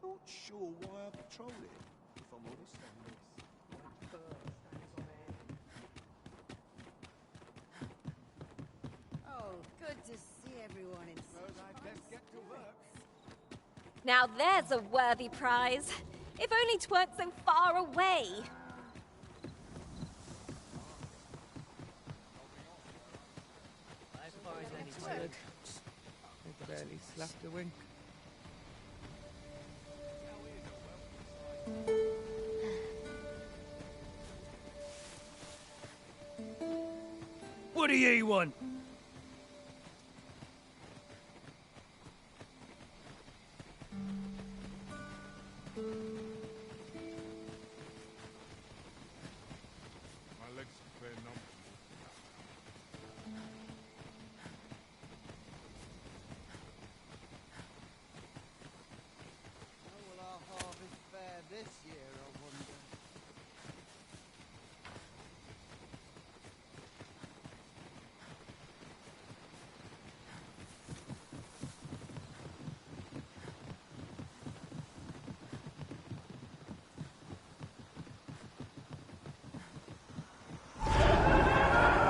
not sure why I patrol it, if I'm honest. Oh, good to see everyone in Get to work. Now there's a worthy prize. If only 'tweren't so far away. As far as any word. I barely slapped a wink. What do ye want? My legs are clear numb. How will our harvest fare this year, I wonder?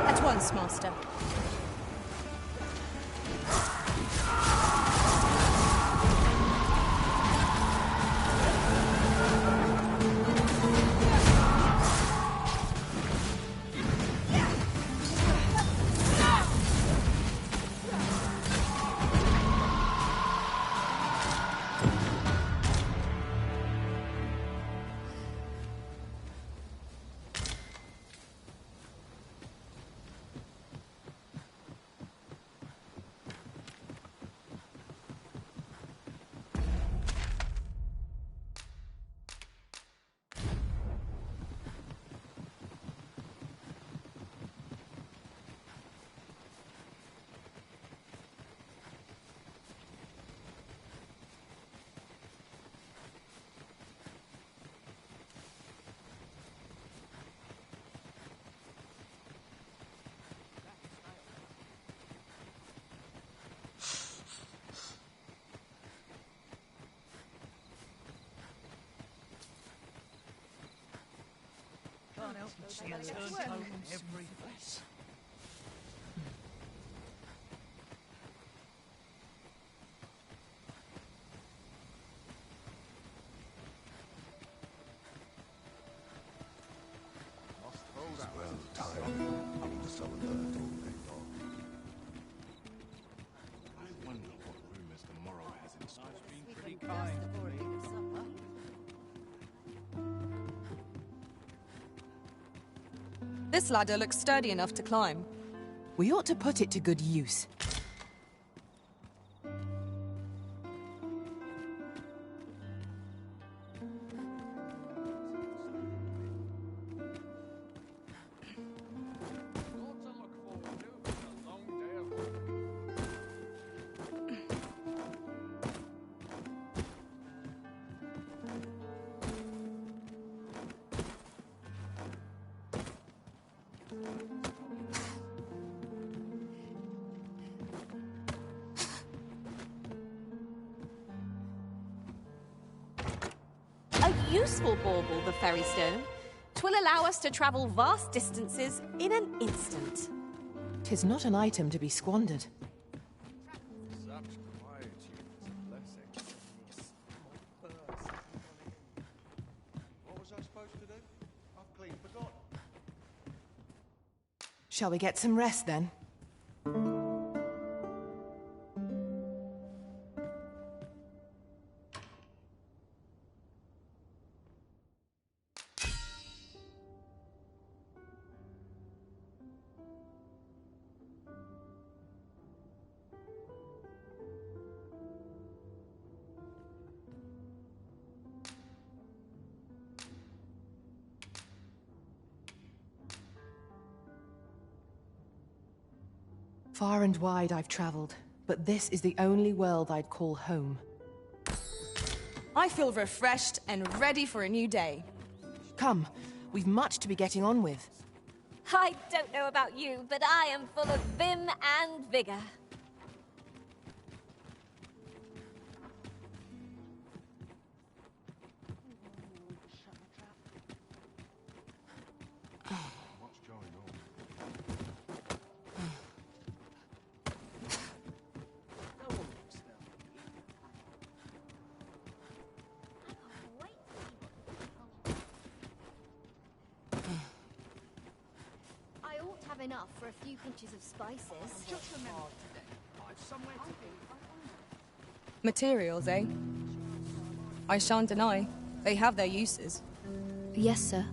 At once, Master. Can't help but see a turn tone in every face. It's well timed. I need to summon the Dogma. I wonder what rumours the morrow has in store. Been pretty kind to me. This ladder looks sturdy enough to climb. We ought to put it to good use. Lots to look forward to. It's a long day of work. A useful bauble, the ferry stone. 'Twill allow us to travel vast distances in an instant. 'Tis not an item to be squandered. Such quietude is a blessing. What was I supposed to do? I've clean forgotten. Shall we get some rest then? Far and wide I've traveled, but this is the only world I'd call home. I feel refreshed and ready for a new day. Come, we've much to be getting on with. I don't know about you, but I am full of vim and vigor. have enough for a few pinches of spices. Just remember today, I've somewhere to be. Materials, eh? I shan't deny. They have their uses. Yes, sir.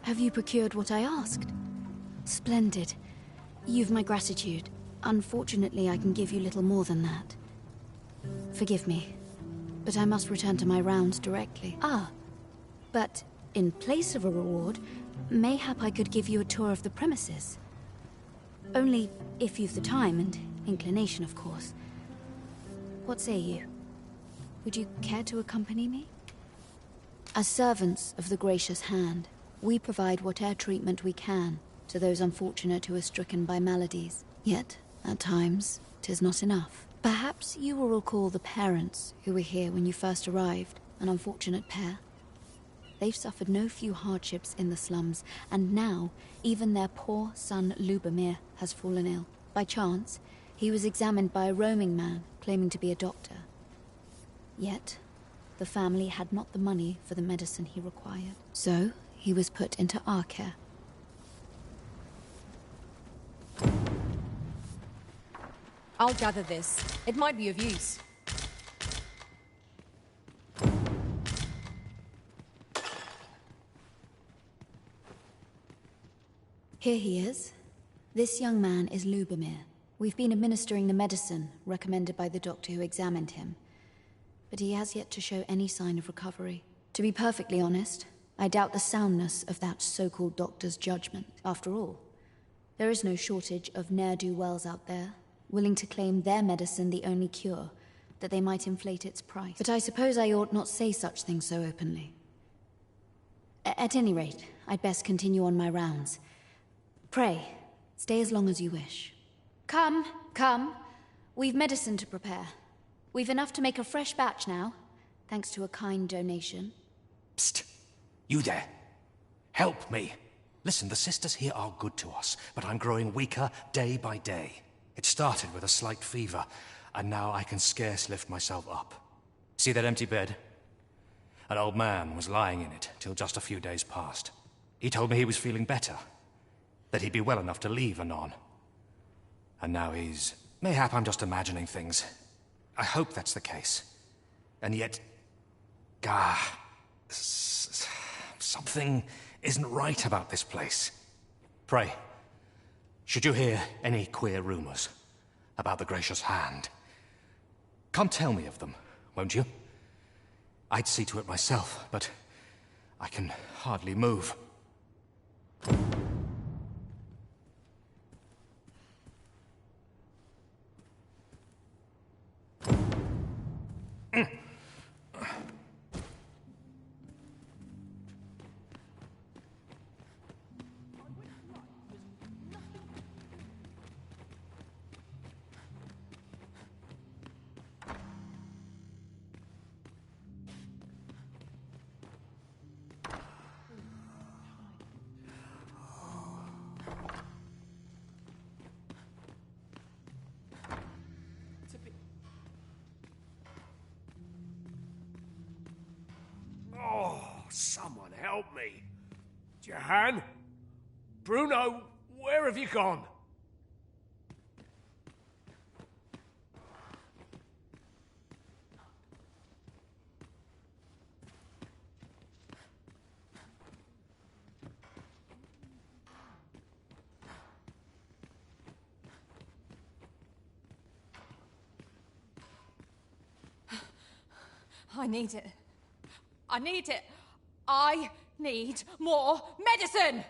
Have you procured what I asked? Splendid. You've my gratitude. Unfortunately, I can give you little more than that. Forgive me, but I must return to my rounds directly. Ah, but in place of a reward, mayhap I could give you a tour of the premises. Only if you've the time and inclination, of course. What say you? Would you care to accompany me? As servants of the gracious hand, we provide whatever treatment we can to those unfortunate who are stricken by maladies. Yet, at times, 'tis not enough. Perhaps you will recall the parents who were here when you first arrived, an unfortunate pair. They've suffered no few hardships in the slums, and now even their poor son Lubomir has fallen ill. By chance, he was examined by a roaming man claiming to be a doctor. Yet, the family had not the money for the medicine he required. So, he was put into our care. I'll gather this. It might be of use. Here he is. This young man is Lubomir. We've been administering the medicine recommended by the doctor who examined him, but he has yet to show any sign of recovery. To be perfectly honest, I doubt the soundness of that so-called doctor's judgment. After all, there is no shortage of ne'er-do-wells out there, willing to claim their medicine the only cure, that they might inflate its price. But I suppose I ought not say such things so openly. At any rate, I'd best continue on my rounds. Pray, stay as long as you wish. Come, come. We've medicine to prepare. We've enough to make a fresh batch now, thanks to a kind donation. Psst! You there. Help me. Listen, the sisters here are good to us, but I'm growing weaker day by day. It started with a slight fever, and now I can scarce lift myself up. See that empty bed? An old man was lying in it till just a few days past. He told me he was feeling better, that he'd be well enough to leave anon. And now he's... Mayhap I'm just imagining things. I hope that's the case. And yet... something isn't right about this place. Pray, should you hear any queer rumors about the gracious hand, come tell me of them, won't you? I'd see to it myself, but I can hardly move. Someone help me. Jahan? Bruno, where have you gone? I need it. I need it. I need more medicine!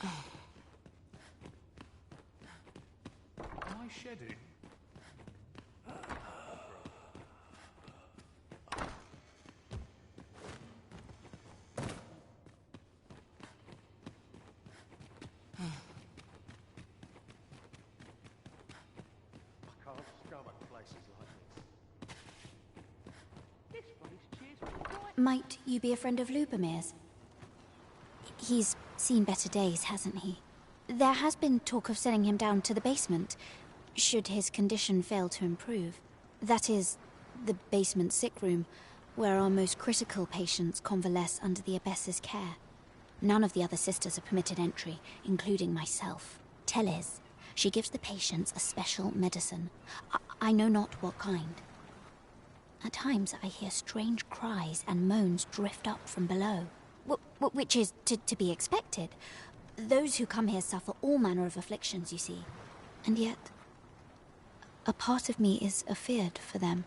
Am I shedding? Might you be a friend of Lubomir's? He's seen better days, hasn't he? There has been talk of sending him down to the basement, should his condition fail to improve. That is, the basement sick room, where our most critical patients convalesce under the abbess's care. None of the other sisters are permitted entry, including myself. Tell Liz, she gives the patients a special medicine. I know not what kind. At times I hear strange cries and moans drift up from below, which is to be expected. Those who come here suffer all manner of afflictions, you see. And yet, a part of me is afeared for them.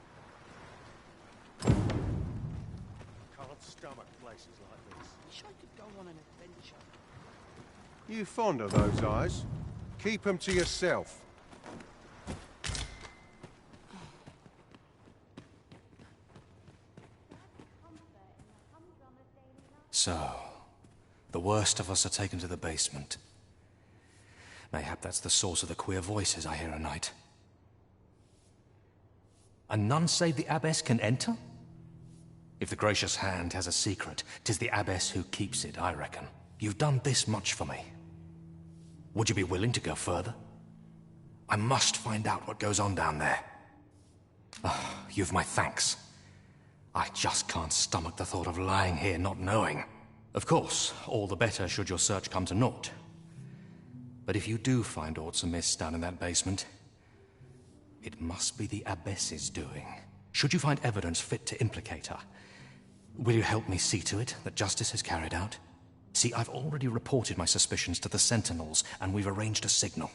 Can't stomach places like this. Wish I could go on an adventure. You fond of those eyes? Keep them to yourself. So, the worst of us are taken to the basement. Mayhap that's the source of the queer voices I hear at night. And none save the abbess can enter? If the gracious hand has a secret, 'tis the abbess who keeps it, I reckon. You've done this much for me. Would you be willing to go further? I must find out what goes on down there. Oh, you've my thanks. I just can't stomach the thought of lying here not knowing. Of course, all the better should your search come to naught. But if you do find aught amiss down in that basement, it must be the abbess's doing. Should you find evidence fit to implicate her, will you help me see to it that justice is carried out? See, I've already reported my suspicions to the sentinels, and we've arranged a signal.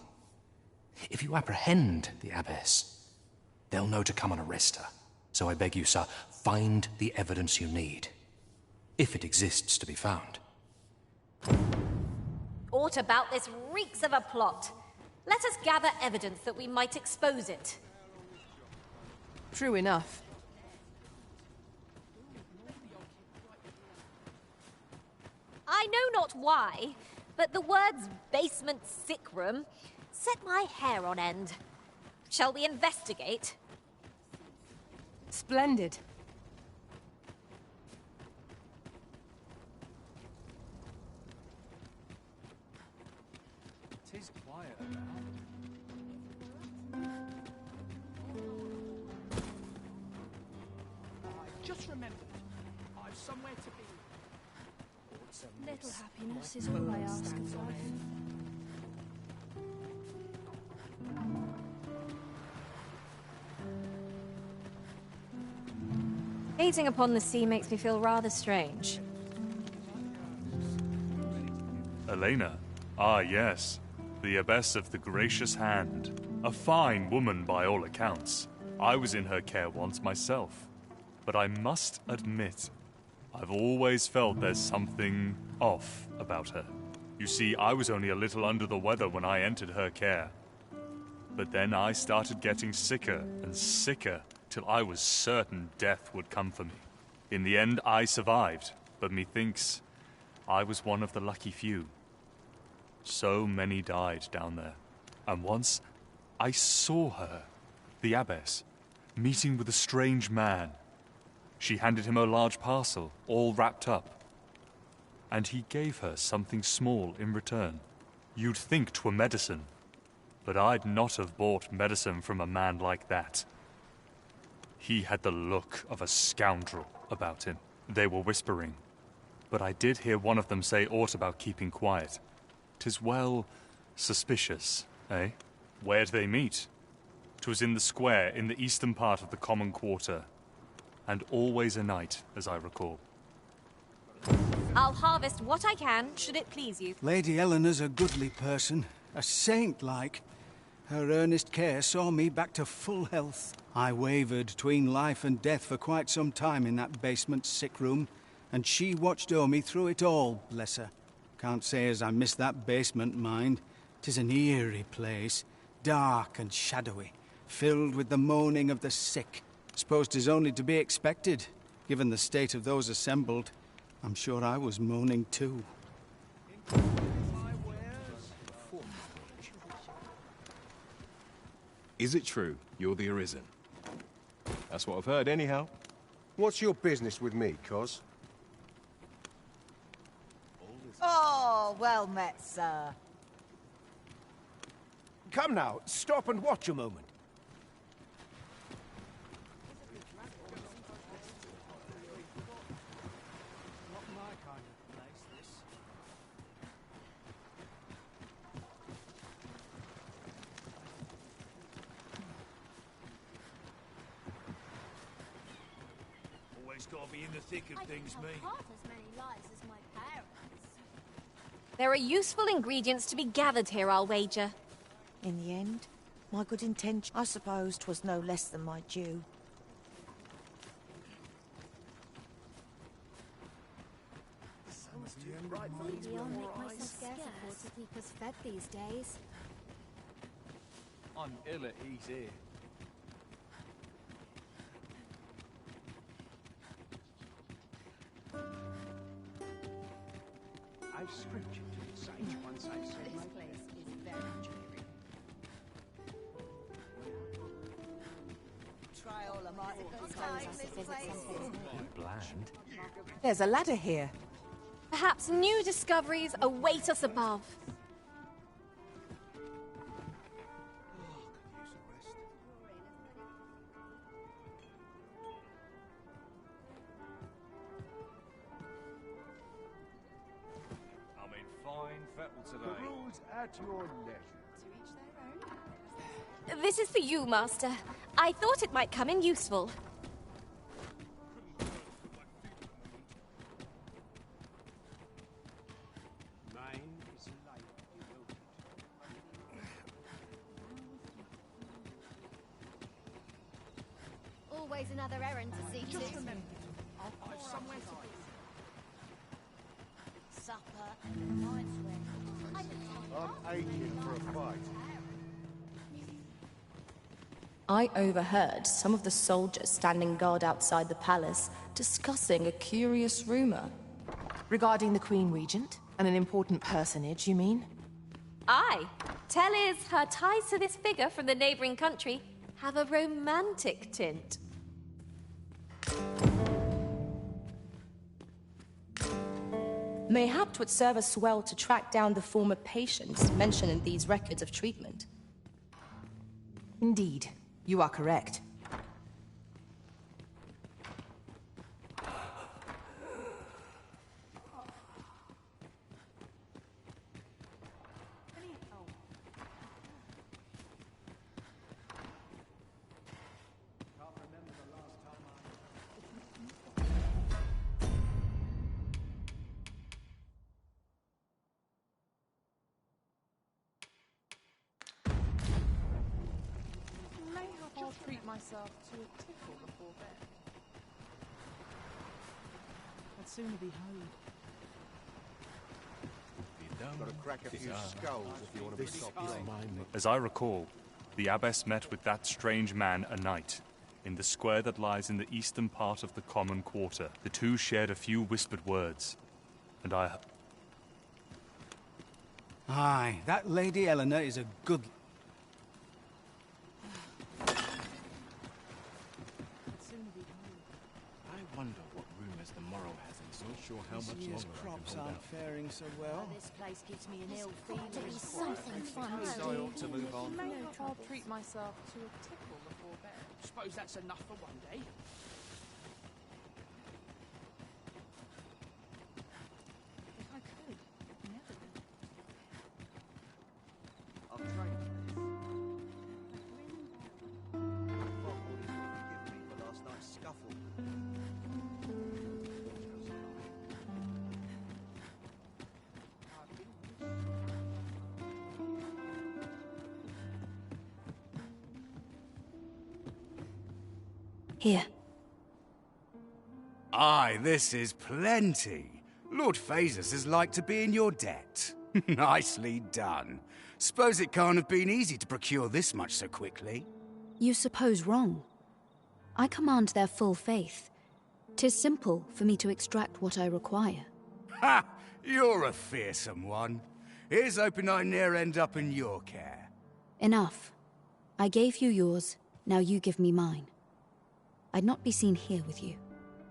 If you apprehend the abbess, they'll know to come and arrest her. So I beg you, sir, find the evidence you need, if it exists to be found. Aught about this reeks of a plot. Let us gather evidence that we might expose it. True enough. I know not why, but the words basement sick room set my hair on end. Shall we investigate? Splendid. It is quiet about. I just remembered. I've somewhere to be. Little happiness is what I ask of life. Gazing upon the sea makes me feel rather strange. Elena. Ah, yes. The abbess of the Gracious Hand. A fine woman by all accounts. I was in her care once myself. But I must admit, I've always felt there's something off about her. You see, I was only a little under the weather when I entered her care. But then I started getting sicker and sicker, till I was certain death would come for me. In the end, I survived, but methinks I was one of the lucky few. So many died down there. And once, I saw her, the abbess, meeting with a strange man. She handed him a large parcel, all wrapped up. And he gave her something small in return. You'd think 'twere medicine, but I'd not have bought medicine from a man like that. He had the look of a scoundrel about him. They were whispering, but I did hear one of them say aught about keeping quiet. 'Tis well suspicious, eh? Where'd they meet? 'Twas in the square in the eastern part of the common quarter, and always a night, as I recall. I'll harvest what I can, should it please you. Lady Eleanor's a goodly person, a saint-like. Her earnest care saw me back to full health. I wavered between life and death for quite some time in that basement sick room, and she watched o'er me through it all, bless her. Can't say as I miss that basement, mind. 'Tis an eerie place, dark and shadowy, filled with the moaning of the sick. Suppose 'tis only to be expected, given the state of those assembled. I'm sure I was moaning too. Is it true you're the Arisen? That's what I've heard, anyhow. What's your business with me, Cos? Oh, Well met, sir. Come now, stop and watch a moment. Not my kind of place, this. Always gotta be in the thick of things, me. Half as many lives as my parents. There are useful ingredients to be gathered here, I'll wager. In the end, my good intention, I suppose 'twas no less than my due. Maybe I'll make myself scarce afford to keep us fed these days. I'm ill at ease here. I've scripture to the sage once I said my Place is very dreary. Try all of my Bland. There's a ladder here. Perhaps new discoveries await us above. I'm in fine fettle The today. rules at your leisure. This is for you, Master. I thought it might come in useful. Mine is light devoted. Always another errand to see to. I've somewhere to be. Supper and night's rest. I'm aching for a fight. I overheard some of the soldiers standing guard outside the palace discussing a curious rumor. Regarding the Queen Regent? And an important personage, you mean? Aye. Tell is her ties to this figure from the neighbouring country have a romantic tint. Mayhap 'twould serve us well to track down the former patients mentioned in these records of treatment. Indeed. You are correct. Mayhap I'll treat myself to a tickle before bed. I'd sooner be home. Got to crack a few skulls if you want to be top As I recall, the abbess met with that strange man a night, in the square that lies in the eastern part of the common quarter. The two shared a few whispered words, and I... Aye, that Lady Eleanor is a good... I wonder what rumours the Morrow has, and it's not sure how much This year's longer I crops can hold aren't out. faring so well. This place gives me an ill Got to be feeling. something fun to I do. ought to move on. Mayhap I'll treat myself to a tickle before bed. Suppose that's enough for one day. If I could, never would. I've trained for this. Fog warden's got to forgive me for last night's scuffle. Here. Aye, this is plenty. Lord Phasus is like to be in your debt. Nicely done. Suppose it can't have been easy to procure this much so quickly. You suppose wrong. I command their full faith. 'Tis simple for me to extract what I require. Ha! You're a fearsome one. Here's hoping I ne'er end up in your care. Enough. I gave you yours, now you give me mine. I'd not be seen here with you.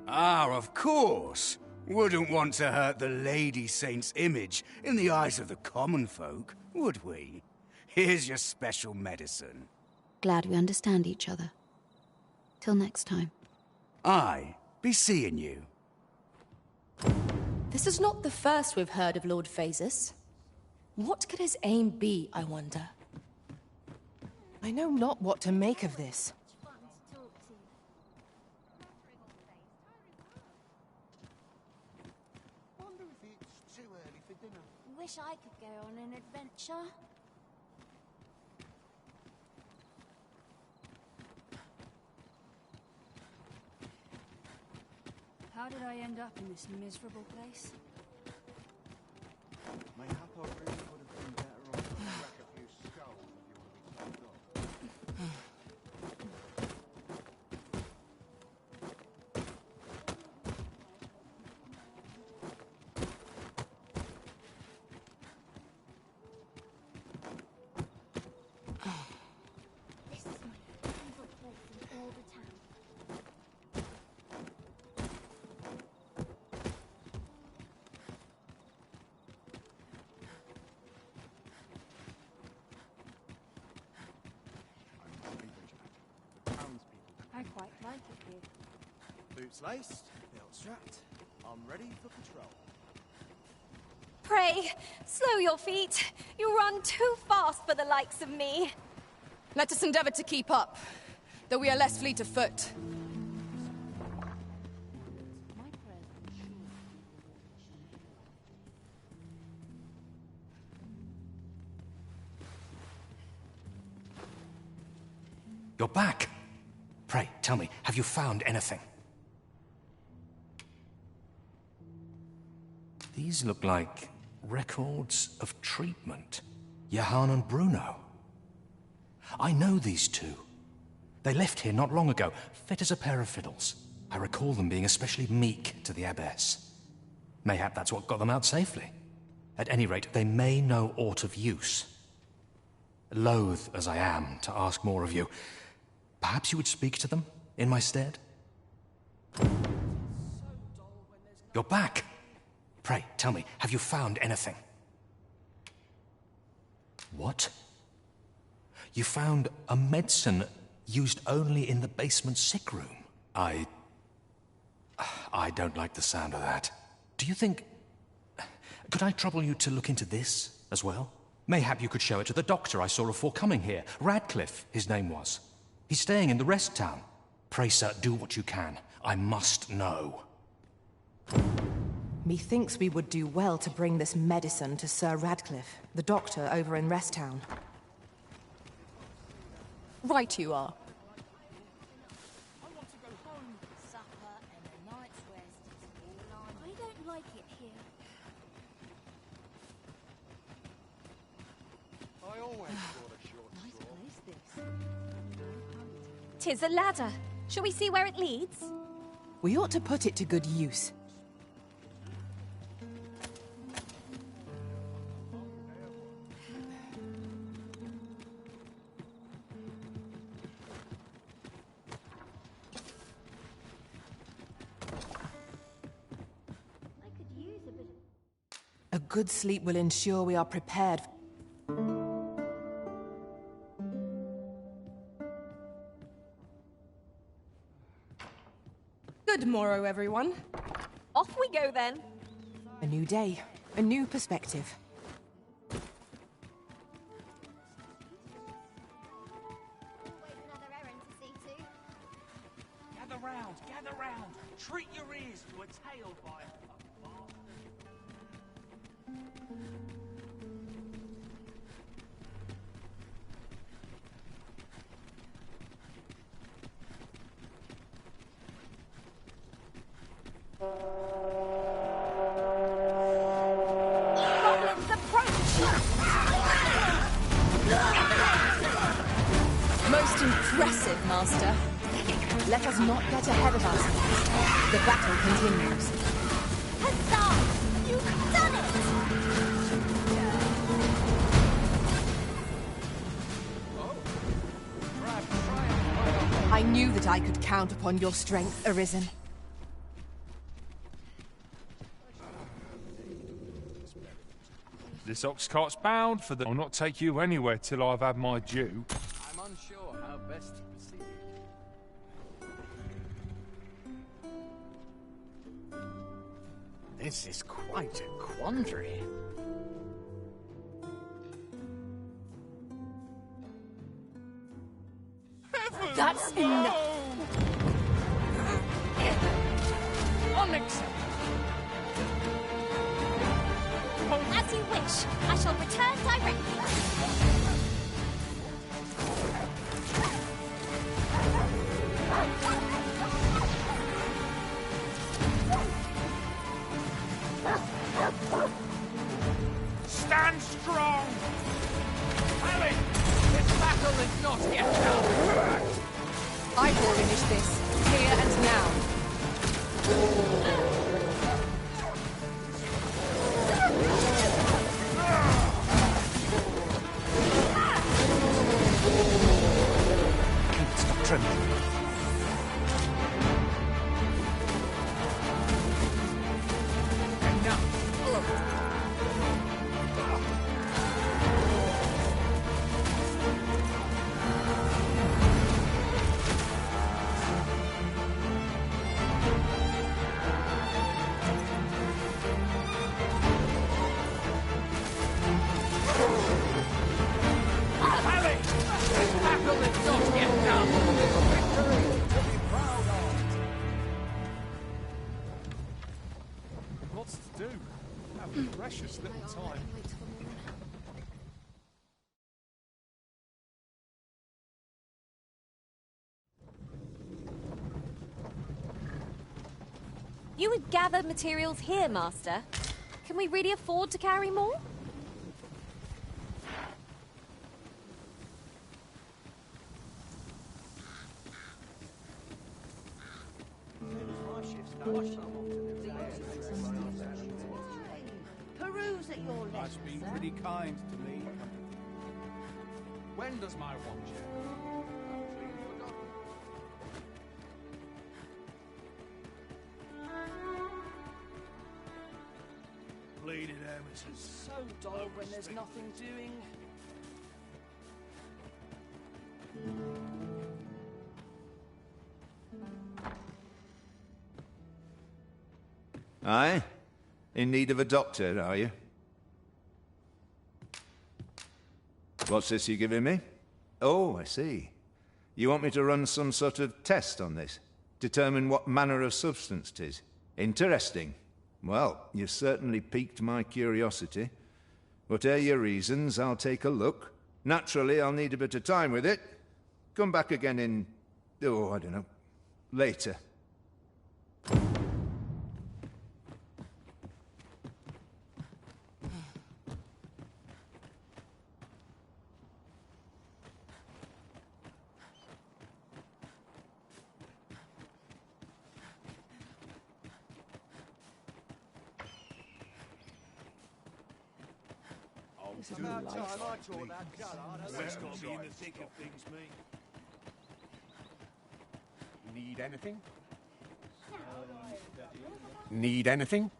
Ah, of course. Wouldn't want to hurt the Lady Saint's image in the eyes of the common folk, would we? Here's your special medicine. Glad we understand each other. Till next time. Aye, be seeing you. This is not the first we've heard of Lord Phaesus. What could his aim be, I wonder? I know not what to make of this. Wonder if it's too early for dinner. Wish I could go on an adventure. How did I end up in this miserable place? Mayhap I really would have been better off to crack a few skulls if you want to be told off. This is my favorite place in all the town. The townspeople. I quite like it here. Boots laced, belt strapped. I'm ready for patrol. Pray, slow your feet. You run too fast for the likes of me. Let us endeavor to keep up, though we are less fleet of foot. You're back. Pray, tell me, have you found anything? These look like records of treatment. Johann and Bruno. I know these two. They left here not long ago, fit as a pair of fiddles. I recall them being especially meek to the abbess. Mayhap that's what got them out safely. At any rate, they may know aught of use. Loath as I am to ask more of you, perhaps you would speak to them in my stead? You're back. Pray, tell me, have you found anything? What? You found a medicine used only in the basement sick room? I don't like the sound of that. Do you think... Could I trouble you to look into this as well? Mayhap you could show it to the doctor I saw afore coming here. Radcliffe, his name was. He's staying in the rest town. Pray, sir, do what you can. I must know. Methinks we would do well to bring this medicine to Sir Radcliffe, the doctor over in Rest Town. Right you are. Supper and a night's rest is all I don't like it here. I always thought a short straw. Nice place, this. 'Tis a ladder. Shall we see where it leads? We ought to put it to good use. I could use a bit of... A good sleep will ensure we are prepared. Good morrow, everyone. Off we go then. A new day, a new perspective. Always another errand to see to. Gather round, gather round. Treat your ears to a tale by a bard. Goblins approach! Most impressive, Master. Let us not get ahead of ourselves. The battle continues. Huzzah! You've done it! I knew that I could count upon your strength, Arisen. This ox cart's bound for the... I'll not take you anywhere till I've had my due. I'm unsure how best to proceed. This is quite a quandary. That's enough! Onyx! As you wish. I shall return directly. Stand strong! Harry! This battle is not yet done! I will finish this, here and now. Stop trembling. Harry! This battle is not yet done! Victory to be proud of! Lots to do. Have precious little time. You would gather materials here, Master. Can we really afford to carry more? Peruse at your That's leisure, been sir. pretty kind to me. When does my watch end? Bleeding amateurs. So dull when there's nothing doing. Aye? In need of a doctor, are you? What's this you're giving me? Oh, I see. You want me to run some sort of test on this? Determine what manner of substance 'tis? Interesting. Well, you've certainly piqued my curiosity. Whatever your reasons, I'll take a look. Naturally, I'll need a bit of time with it. Come back again in... oh, I don't know. Later. It's about time I taught that gun. Wes got to be in the thick of things, mate. Need anything? Need anything?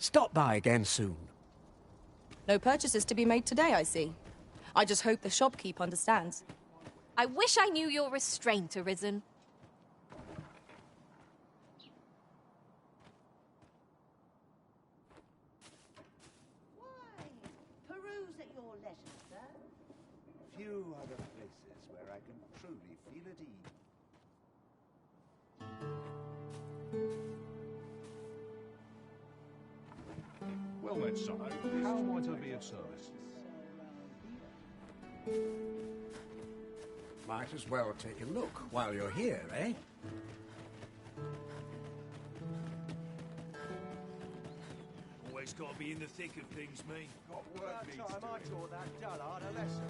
Stop by again soon. No purchases to be made today, I see. I just hope the shopkeep understands. I wish I knew your restraint, Arisen. Peruse at your leisure, sir. Few are the places where I can truly feel at ease. Well then, son, how might I be of service? Might as well take a look while you're here, eh? Always Gotta be in the thick of things, me. Got work needs time I taught that dullard a lesson.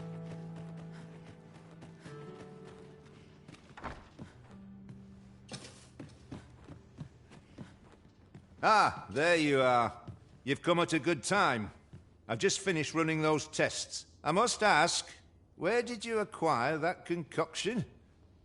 Ah, there you are. You've come at a good time. I've just finished running those tests. I must ask, where did you acquire that concoction?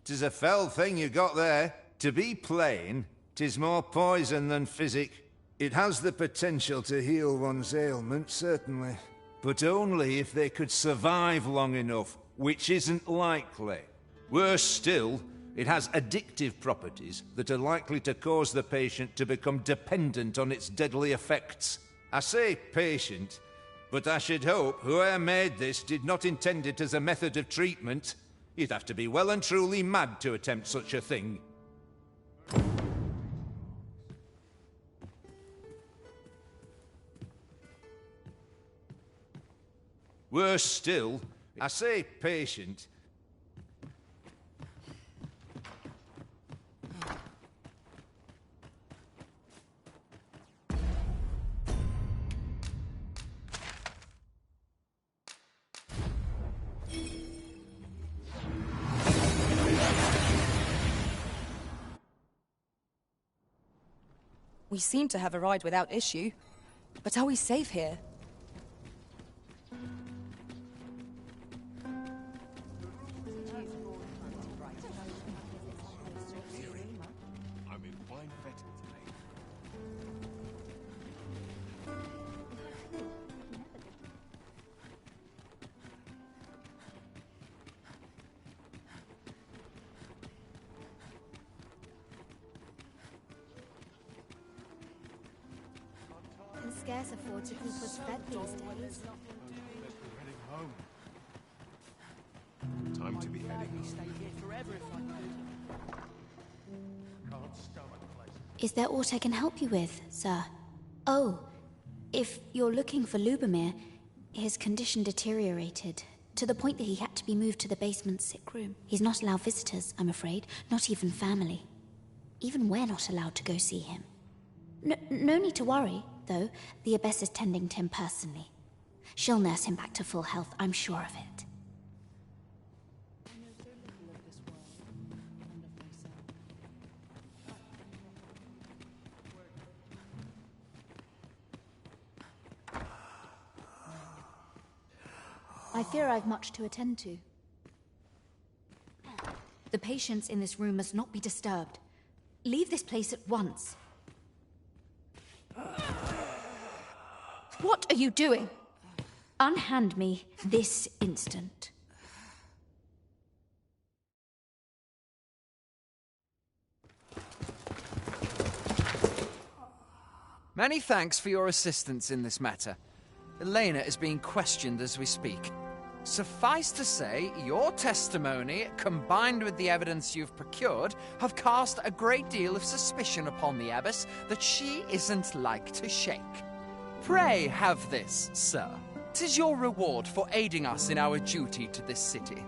'Tis a fell thing you got there. To be plain, 'tis more poison than physic. It has the potential to heal one's ailment, certainly. But only if they could survive long enough, which isn't likely. Worse still, it has addictive properties that are likely to cause the patient to become dependent on its deadly effects. I say patient, but I should hope whoever made this did not intend it as a method of treatment. You'd have to be well and truly mad to attempt such a thing. Worse still, I say patient. We seem to have arrived without issue. But are we safe here? I'm in wine fetting today. Can scarce afford to keep us fed these days. We're heading home. Time to be heading home. Can't stomach place. Is there aught I can help you with, sir? Oh, if you're looking for Lubomir, his condition deteriorated to the point that he had to be moved to the basement sick room. He's not allowed visitors, I'm afraid, not even family. Even we're not allowed to go see him. No need to worry, though. The Abbess is tending to him personally. She'll nurse him back to full health, I'm sure of it. I fear I've much to attend to. The patients in this room must not be disturbed. Leave this place at once. What are you doing? Unhand me this instant. Many thanks for your assistance in this matter. Elena is being questioned as we speak. Suffice to say, your testimony, combined with the evidence you've procured, have cast a great deal of suspicion upon the Abbess that she isn't like to shake. Pray have this, sir. 'Tis your reward for aiding us in our duty to this city.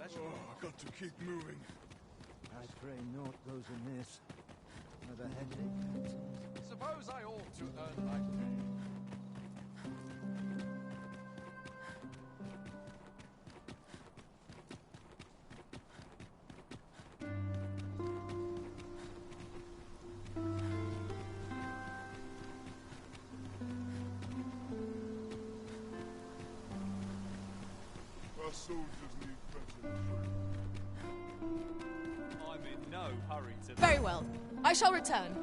I've got to keep moving. I pray naught goes amiss. Another headache. Suppose I ought to earn my pay. Our soldiers need better training. I'm in no hurry to... Very well. I shall return.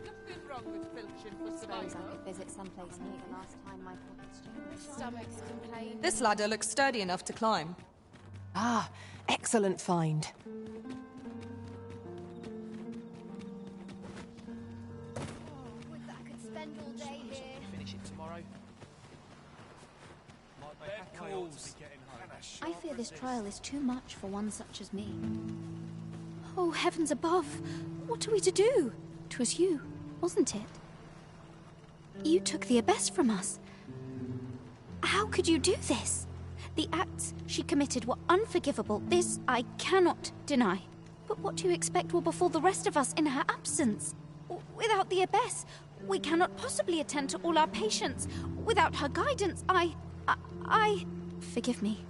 Nothing wrong with filching for Suppose survival. I could visit someplace new the last time my pockets changed. Stomachs complain. This ladder looks sturdy enough to climb. Ah, excellent find. I fear this trial is too much for one such as me. Oh, heavens above! What are we to do? 'Twas you, wasn't it? You took the abyss from us. How could you do this? The acts she committed were unforgivable. This I cannot deny. But what do you expect will befall the rest of us in her absence? Without the abyss, we cannot possibly attend to all our patients. Without her guidance, I... Forgive me.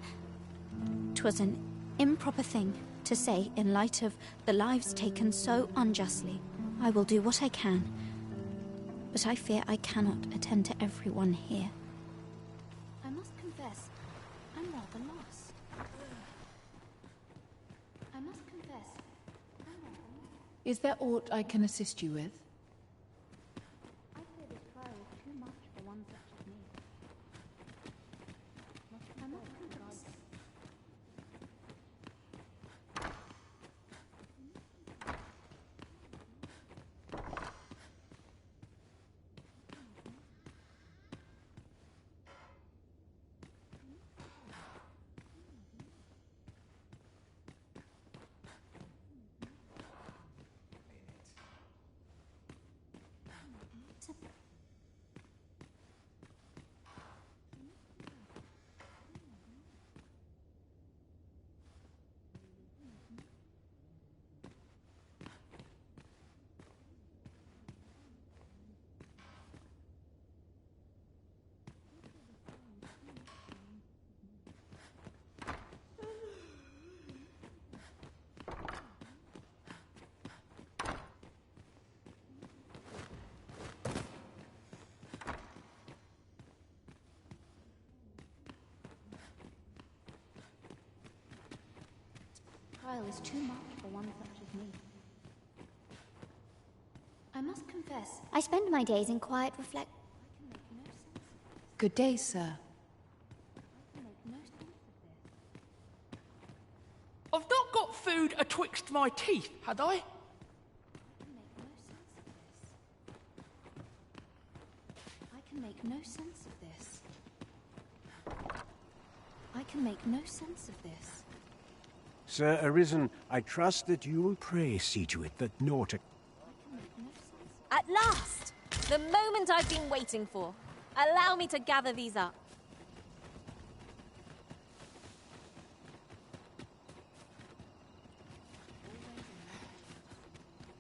'Twas an improper thing to say in light of the lives taken so unjustly. I will do what I can, but I fear I cannot attend to everyone here. I must confess, I'm rather lost. I must confess, I'm rather lost. Is there aught I can assist you with? I fear this trial is too much for one such as me. I must confess. Trial is too much for one such as me. I must confess, I spend my days in quiet reflect. I can make no sense of this. Good day, sir. I can make no sense of this. I've not got food atwixt my teeth, had I? I can make no sense of this. I can make no sense of this. I can make no sense of this. Sir Arisen, I trust that you will pray see to it that naught... At last! The moment I've been waiting for. Allow me to gather these up.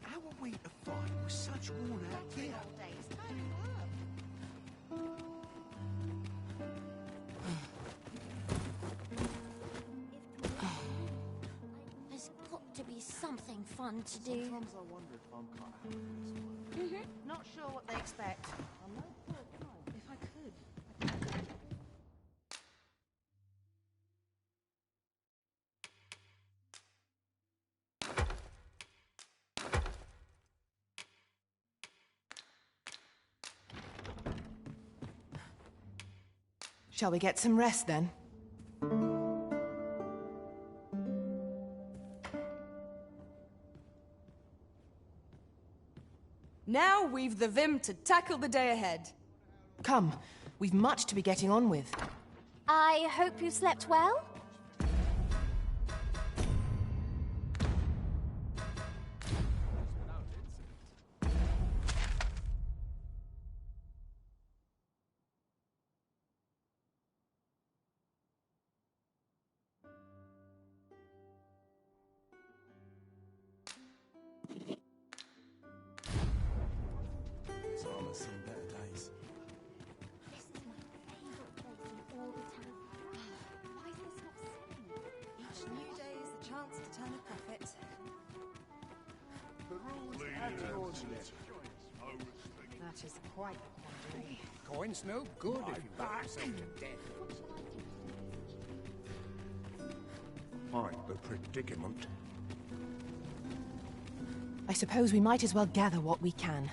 How are we to fight with such worn out gear? There's got to be something fun to do. Sometimes I wonder if I'm cut out for this work. Not sure what they expect. If I could. Shall we get some rest then? Now we've the vim to tackle the day ahead. Come, we've much to be getting on with. I hope you slept well? I've seen better days. This is my favourite place in all the town. Why is this not selling? Each new day is the chance to turn a profit. The rules and yours. That is quite the quandary. Coin's no good if you back yourself to death. Quite the predicament. I suppose we might as well gather what we can.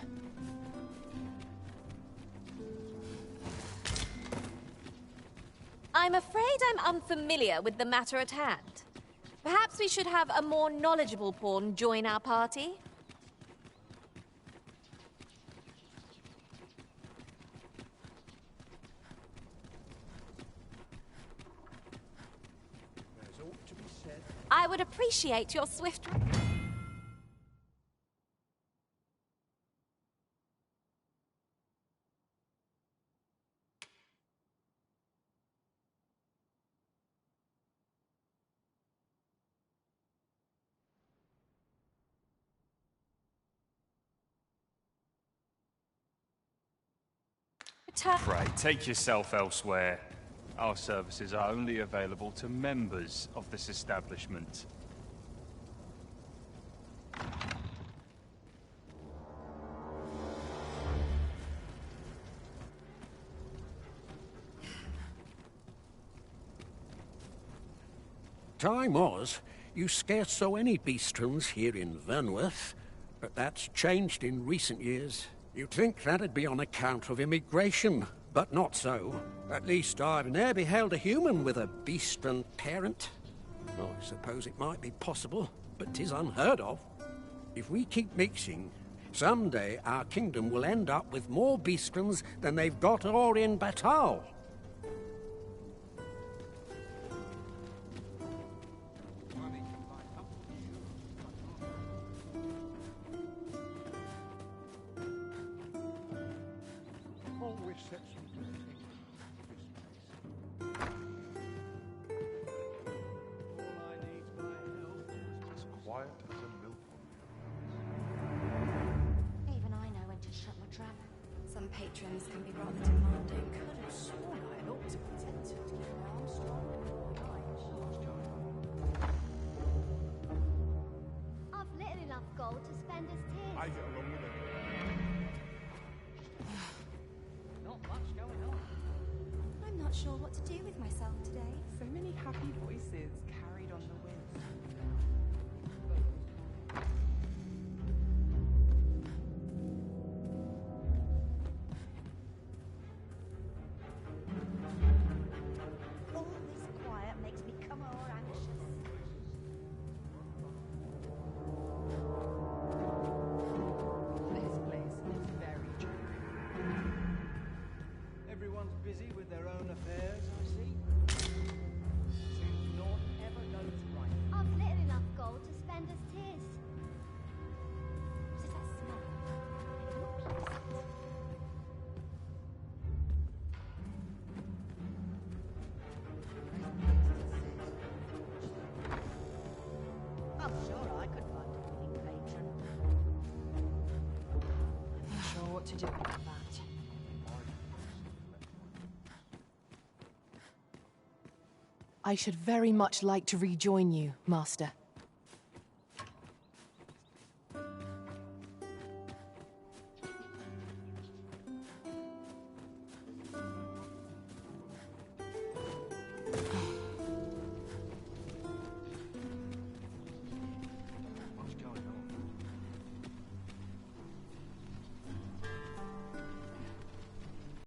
I'm afraid I'm unfamiliar with the matter at hand. Perhaps we should have a more knowledgeable pawn join our party? I would appreciate your swift... Pray, take yourself elsewhere. Our services are only available to members of this establishment. Time was, you scarce saw any beastrons here in Vernworth, but that's changed in recent years. You'd think that'd be on account of immigration, but not so. At least I've ne'er beheld a human with a beastron parent. I suppose it might be possible, but 'tis unheard of. If we keep mixing, someday our kingdom will end up with more beastrons than they've got all in Batal. Even I know when to shut my trap. Some patrons can be rather demanding. I have sworn I ought to be tempted to keep my arms strong. I've little enough gold to spend as tears. I get along with it. Not much going on. I'm not sure what to do with myself today. So many happy voices carried on the wind. All this quiet makes me come more anxious. This place is very dreary. Everyone's busy with their own affairs, I see. Seems naught ever goes right. I've little enough gold to spend as tears. What is that smell? It looks like something. I'm sure I could find a willing patron. I'm not sure what to do about that. I should very much like to rejoin you, Master.